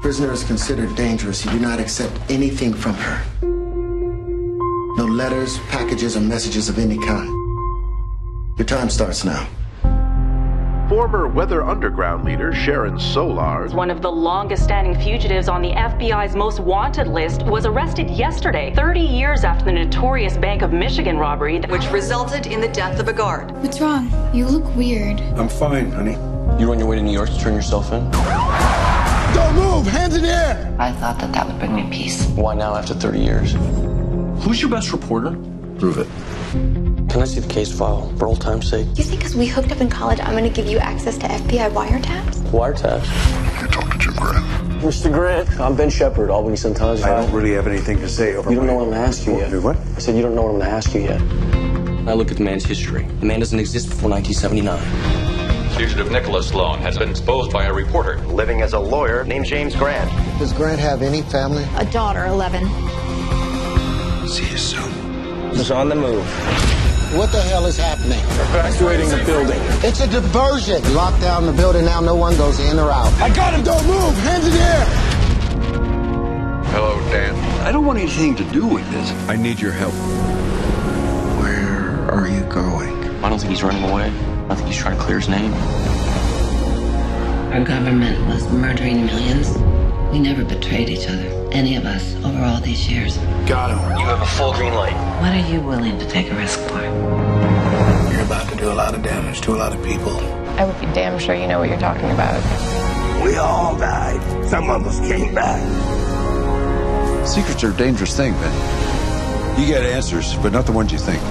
Prisoner is considered dangerous. You do not accept anything from her. No letters, packages, or messages of any kind. Your time starts now. Former Weather Underground leader Sharon Solar, one of the longest-standing fugitives on the FBI's most wanted list, was arrested yesterday, 30 years after the notorious Bank of Michigan robbery, which resulted in the death of a guard. What's wrong? You look weird. I'm fine, honey. You on your way to New York to turn yourself in? Don't move! Hands in the air! I thought that would bring me peace. Why now after 30 years? Who's your best reporter? Prove it. Can I see the case file, for old time's sake? You think because we hooked up in college, I'm going to give you access to FBI wiretaps? Wiretaps? You talk to Jim Grant. Mr. Grant, I'm Ben Shepard, Albany Sun-Times. I don't really have anything to say over You don't know what I'm going to ask you yet. What? I said you don't know what I'm going to ask you yet. I look at the man's history. The man doesn't exist before 1979. Fugitive Nicholas Sloan has been exposed by a reporter living as a lawyer named James Grant. Does Grant have any family? A daughter, 11. See you soon. Is on the move. What the hell is happening? Evacuating the building. It's a diversion. Lock down the building now. No one goes in or out. I got him! Don't move! Hands in the air! hello, Dan. I don't want anything to do with this. I need your help. Where are you going? I don't think he's running away. I think he's trying to clear his name. Our government was murdering millions. We never betrayed each other, any of us, over all these years. Got him. You have a full green light. What are you willing to take a risk for? You're about to do a lot of damage to a lot of people. I would be damn sure you know what you're talking about. We all died. Some of us came back. Secrets are a dangerous thing, man. You get answers, but not the ones you think.